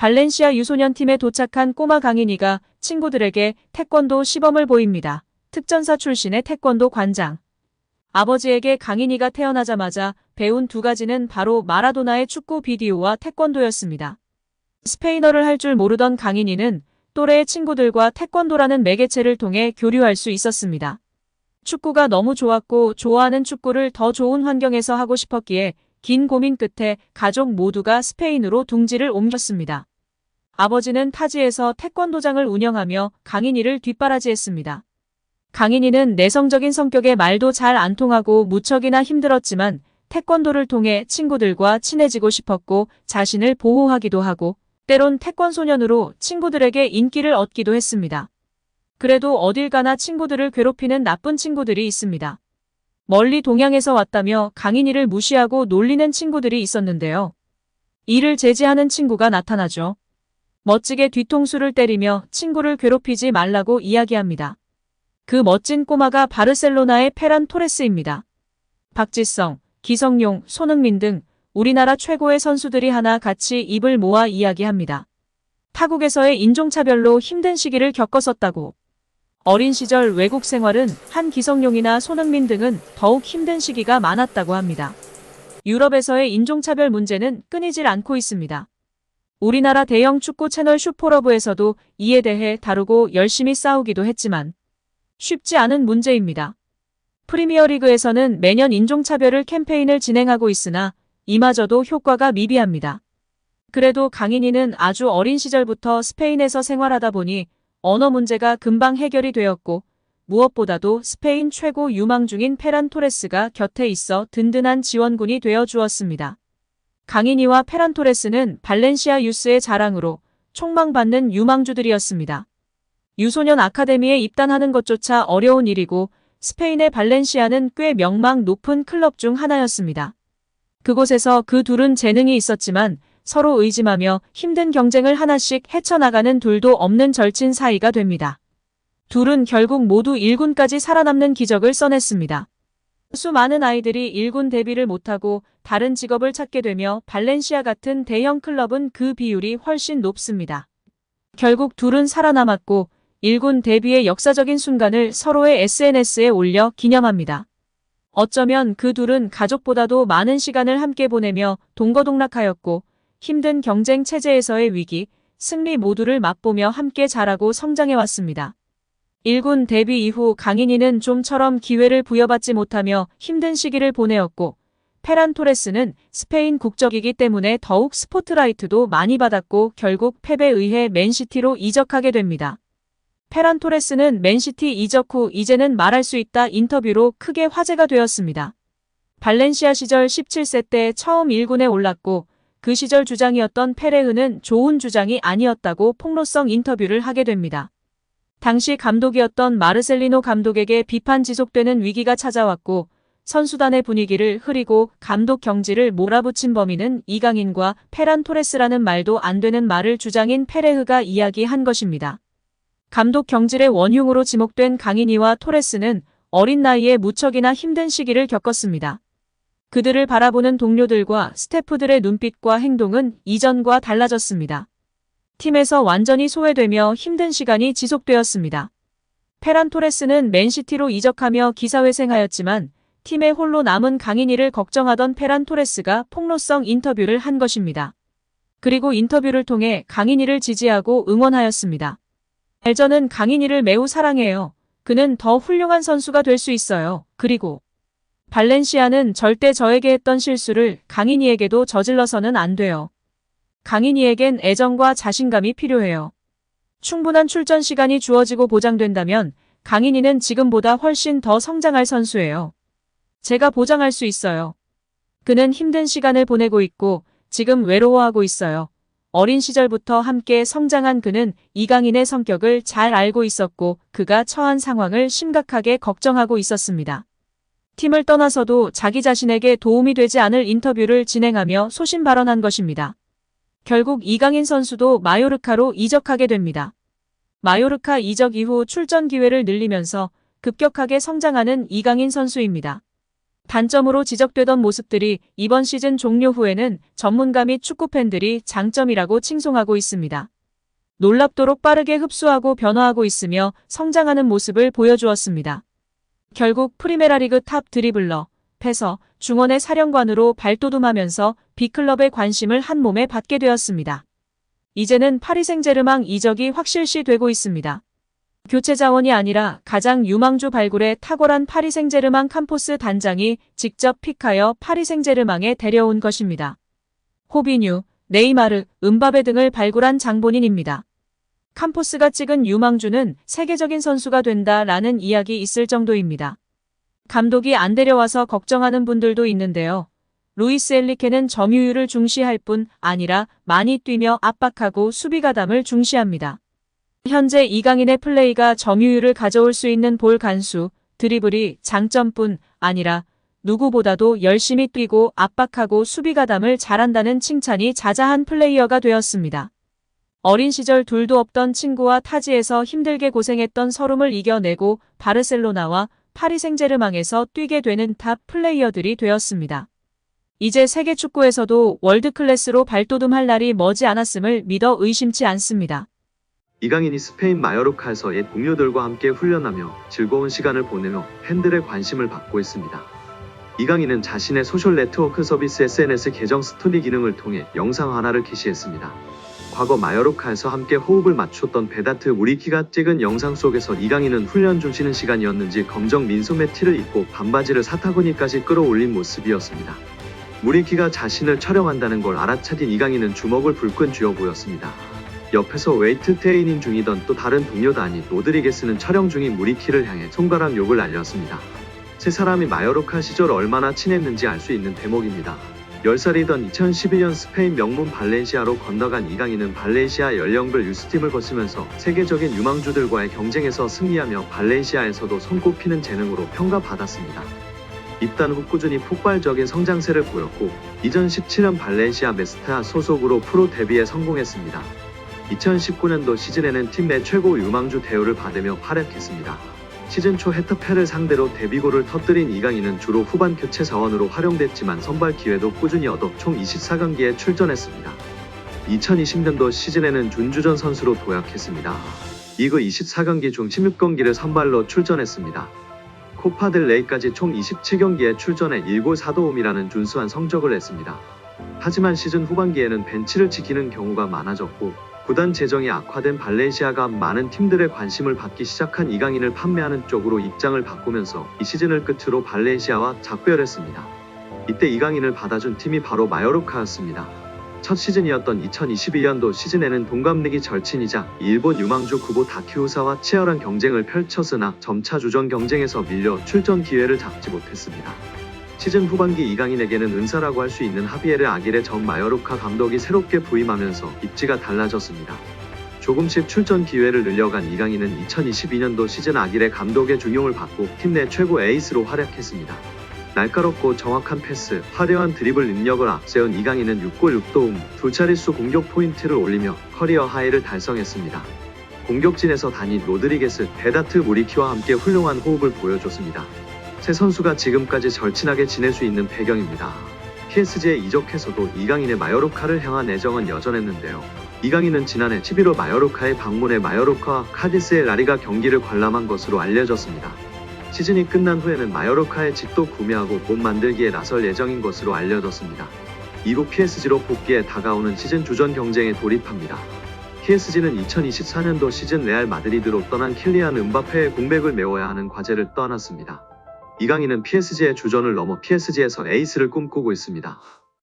발렌시아 유소년 팀에 도착한 꼬마 강인이가 친구들에게 태권도 시범을 보입니다. 특전사 출신의 태권도 관장. 아버지에게 강인이가 태어나자마자 배운 두 가지는 바로 마라도나의 축구 비디오와 태권도였습니다. 스페인어를 할 줄 모르던 강인이는 또래의 친구들과 태권도라는 매개체를 통해 교류할 수 있었습니다. 축구가 너무 좋았고 좋아하는 축구를 더 좋은 환경에서 하고 싶었기에 긴 고민 끝에 가족 모두가 스페인으로 둥지를 옮겼습니다. 아버지는 타지에서 태권도장을 운영하며 강인이를 뒷바라지했습니다. 강인이는 내성적인 성격에 말도 잘 안 통하고 무척이나 힘들었지만 태권도를 통해 친구들과 친해지고 싶었고 자신을 보호하기도 하고 때론 태권소년으로 친구들에게 인기를 얻기도 했습니다. 그래도 어딜 가나 친구들을 괴롭히는 나쁜 친구들이 있습니다. 멀리 동양에서 왔다며 강인이를 무시하고 놀리는 친구들이 있었는데요. 이를 제지하는 친구가 나타나죠. 멋지게 뒤통수를 때리며 친구를 괴롭히지 말라고 이야기합니다. 그 멋진 꼬마가 바르셀로나의 페란 토레스입니다. 박지성, 기성용, 손흥민 등 우리나라 최고의 선수들이 하나 같이 입을 모아 이야기합니다. 타국에서의 인종차별로 힘든 시기를 겪었었다고. 어린 시절 외국 생활은 한 기성용이나 손흥민 등은 더욱 힘든 시기가 많았다고 합니다. 유럽에서의 인종차별 문제는 끊이질 않고 있습니다. 우리나라 대형 축구 채널 슈퍼러브에서도 이에 대해 다루고 열심히 싸우기도 했지만 쉽지 않은 문제입니다. 프리미어리그에서는 매년 인종차별을 캠페인을 진행하고 있으나 이마저도 효과가 미비합니다. 그래도 강인이는 아주 어린 시절부터 스페인에서 생활하다 보니 언어 문제가 금방 해결이 되었고 무엇보다도 스페인 최고 유망 중인 페란 토레스가 곁에 있어 든든한 지원군이 되어 주었습니다. 강인이와 페란 토레스는 발렌시아 유스의 자랑으로 촉망받는 유망주들이었습니다. 유소년 아카데미에 입단하는 것조차 어려운 일이고 스페인의 발렌시아는 꽤 명망 높은 클럽 중 하나였습니다. 그곳에서 그 둘은 재능이 있었지만 서로 의심하며 힘든 경쟁을 하나씩 헤쳐나가는 둘도 없는 절친 사이가 됩니다. 둘은 결국 모두 1군까지 살아남는 기적을 써냈습니다. 수많은 아이들이 1군 데뷔를 못하고 다른 직업을 찾게 되며 발렌시아 같은 대형 클럽은 그 비율이 훨씬 높습니다. 결국 둘은 살아남았고 1군 데뷔의 역사적인 순간을 서로의 SNS에 올려 기념합니다. 어쩌면 그 둘은 가족보다도 많은 시간을 함께 보내며 동거동락하였고 힘든 경쟁 체제에서의 위기, 승리 모두를 맛보며 함께 자라고 성장해왔습니다. 1군 데뷔 이후 강인이는 좀처럼 기회를 부여받지 못하며 힘든 시기를 보내었고 페란 토레스는 스페인 국적이기 때문에 더욱 스포트라이트도 많이 받았고 결국 패배에 의해 맨시티로 이적하게 됩니다. 페란 토레스는 맨시티 이적 후 이제는 말할 수 있다 인터뷰로 크게 화제가 되었습니다. 발렌시아 시절 17세 때 처음 1군에 올랐고 그 시절 주장이었던 페레흐는 좋은 주장이 아니었다고 폭로성 인터뷰를 하게 됩니다. 당시 감독이었던 마르셀리노 감독에게 비판 지속되는 위기가 찾아왔고 선수단의 분위기를 흐리고 감독 경지를 몰아붙인 범인은 이강인과 페란 토레스라는 말도 안 되는 말을 주장인 페레흐가 이야기한 것입니다. 감독 경질의 원흉으로 지목된 강인이와 토레스는 어린 나이에 무척이나 힘든 시기를 겪었습니다. 그들을 바라보는 동료들과 스태프들의 눈빛과 행동은 이전과 달라졌습니다. 팀에서 완전히 소외되며 힘든 시간이 지속되었습니다. 페란 토레스는 맨시티로 이적하며 기사회생하였지만 팀에 홀로 남은 강인이를 걱정하던 페란 토레스가 폭로성 인터뷰를 한 것입니다. 그리고 인터뷰를 통해 강인이를 지지하고 응원하였습니다. 저는 강인이를 매우 사랑해요. 그는 더 훌륭한 선수가 될 수 있어요. 그리고 발렌시아는 절대 저에게 했던 실수를 강인이에게도 저질러서는 안 돼요. 강인이에겐 애정과 자신감이 필요해요. 충분한 출전 시간이 주어지고 보장된다면 강인이는 지금보다 훨씬 더 성장할 선수예요. 제가 보장할 수 있어요. 그는 힘든 시간을 보내고 있고 지금 외로워하고 있어요. 어린 시절부터 함께 성장한 그는 이강인의 성격을 잘 알고 있었고 그가 처한 상황을 심각하게 걱정하고 있었습니다. 팀을 떠나서도 자기 자신에게 도움이 되지 않을 인터뷰를 진행하며 소신 발언한 것입니다. 결국 이강인 선수도 마요르카로 이적하게 됩니다. 마요르카 이적 이후 출전 기회를 늘리면서 급격하게 성장하는 이강인 선수입니다. 단점으로 지적되던 모습들이 이번 시즌 종료 후에는 전문가 및 축구팬들이 장점이라고 칭송하고 있습니다. 놀랍도록 빠르게 흡수하고 변화하고 있으며 성장하는 모습을 보여주었습니다. 결국 프리메라리그 탑 드리블러, 패서, 중원의 사령관으로 발돋움하면서 B클럽의 관심을 한 몸에 받게 되었습니다. 이제는 파리 생제르맹 이적이 확실시되고 있습니다. 교체 자원이 아니라 가장 유망주 발굴에 탁월한 파리 생제르맹 캄포스 단장이 직접 픽하여 파리 생제르맹에 데려온 것입니다. 호비뉴, 네이마르, 음바페 등을 발굴한 장본인입니다. 캄포스가 찍은 유망주는 세계적인 선수가 된다라는 이야기 있을 정도입니다. 감독이 안 데려와서 걱정하는 분들도 있는데요. 루이스 엔리케는 점유율을 중시할 뿐 아니라 많이 뛰며 압박하고 수비 가담을 중시합니다. 현재 이강인의 플레이가 점유율을 가져올 수 있는 볼 간수, 드리블이 장점뿐 아니라 누구보다도 열심히 뛰고 압박하고 수비 가담을 잘한다는 칭찬이 자자한 플레이어가 되었습니다. 어린 시절 둘도 없던 친구와 타지에서 힘들게 고생했던 서름을 이겨내고 바르셀로나와 파리 생제르맹에서 뛰게 되는 탑 플레이어들이 되었습니다. 이제 세계 축구에서도 월드클래스로 발돋움할 날이 머지 않았음을 믿어 의심치 않습니다. 이강인이 스페인 마요르카에서 옛 동료들과 함께 훈련하며 즐거운 시간을 보내며 팬들의 관심을 받고 있습니다. 이강인은 자신의 소셜 네트워크 서비스 SNS 계정 스토리 기능을 통해 영상 하나를 게시했습니다. 과거 마요르카에서 함께 호흡을 맞췄던 베다트 무리키가 찍은 영상 속에서 이강인은 훈련 중 쉬는 시간이었는지 검정 민소매 티를 입고 반바지를 사타구니까지 끌어올린 모습이었습니다. 무리키가 자신을 촬영한다는 걸 알아차린 이강인은 주먹을 불끈 쥐어 보였습니다. 옆에서 웨이트 트레이닝 중이던 또 다른 동료도 아닌 로드리게스는 촬영 중인 무리키를 향해 손가락 욕을 날렸습니다. 세 사람이 마요르카 시절 얼마나 친했는지 알 수 있는 대목입니다. 10살이던 2012년 스페인 명문 발렌시아로 건너간 이강인은 발렌시아 연령별 유스팀을 거치면서 세계적인 유망주들과의 경쟁에서 승리하며 발렌시아에서도 손꼽히는 재능으로 평가받았습니다. 입단 후 꾸준히 폭발적인 성장세를 보였고 2017년 발렌시아 메스타 소속으로 프로 데뷔에 성공했습니다. 2019년도 시즌에는 팀 내 최고 유망주 대우를 받으며 활약했습니다. 시즌 초 헤타페를 상대로 데뷔골을 터뜨린 이강인은 주로 후반 교체 자원으로 활용됐지만 선발 기회도 꾸준히 얻어 총 24경기에 출전했습니다. 2020년도 시즌에는 준주전 선수로 도약했습니다. 리그 24경기 중 16경기를 선발로 출전했습니다. 코파델 레이까지 총 27경기에 출전해 1골 4도움이라는 준수한 성적을 냈습니다. 하지만 시즌 후반기에는 벤치를 지키는 경우가 많아졌고 구단 재정이 악화된 발렌시아가 많은 팀들의 관심을 받기 시작한 이강인을 판매하는 쪽으로 입장을 바꾸면서 이 시즌을 끝으로 발렌시아와 작별했습니다. 이때 이강인을 받아준 팀이 바로 마요르카였습니다. 첫 시즌이었던 2021년도 시즌에는 동갑내기 절친이자 일본 유망주 구보 다키우사와 치열한 경쟁을 펼쳤으나 점차 주전 경쟁에서 밀려 출전 기회를 잡지 못했습니다. 시즌 후반기 이강인에게는 은사라고 할 수 있는 하비에르 아길레 전 마요르카 감독이 새롭게 부임하면서 입지가 달라졌습니다. 조금씩 출전 기회를 늘려간 이강인은 2022년도 시즌 아길레 감독의 중용을 받고 팀 내 최고 에이스로 활약했습니다. 날카롭고 정확한 패스, 화려한 드리블 능력을 앞세운 이강인은 6골 6도움, 두 자릿수 공격 포인트를 올리며 커리어 하이를 달성했습니다. 공격진에서 단인 로드리게스, 베다트 무리키와 함께 훌륭한 호흡을 보여줬습니다. 세 선수가 지금까지 절친하게 지낼 수 있는 배경입니다. PSG에 이적해서도 이강인의 마요르카를 향한 애정은 여전했는데요. 이강인은 지난해 11월 마요르카에 방문해 마요르카와 카디스의 라리가 경기를 관람한 것으로 알려졌습니다. 시즌이 끝난 후에는 마요르카의 집도 구매하고 몸 만들기에 나설 예정인 것으로 알려졌습니다. 이후 PSG로 복귀해 다가오는 시즌 주전 경쟁에 돌입합니다. PSG는 2024년도 시즌 레알 마드리드로 떠난 킬리안 음바페의 공백을 메워야 하는 과제를 떠안았습니다. 이강인은 PSG의 주전을 넘어 PSG에서 에이스를 꿈꾸고 있습니다.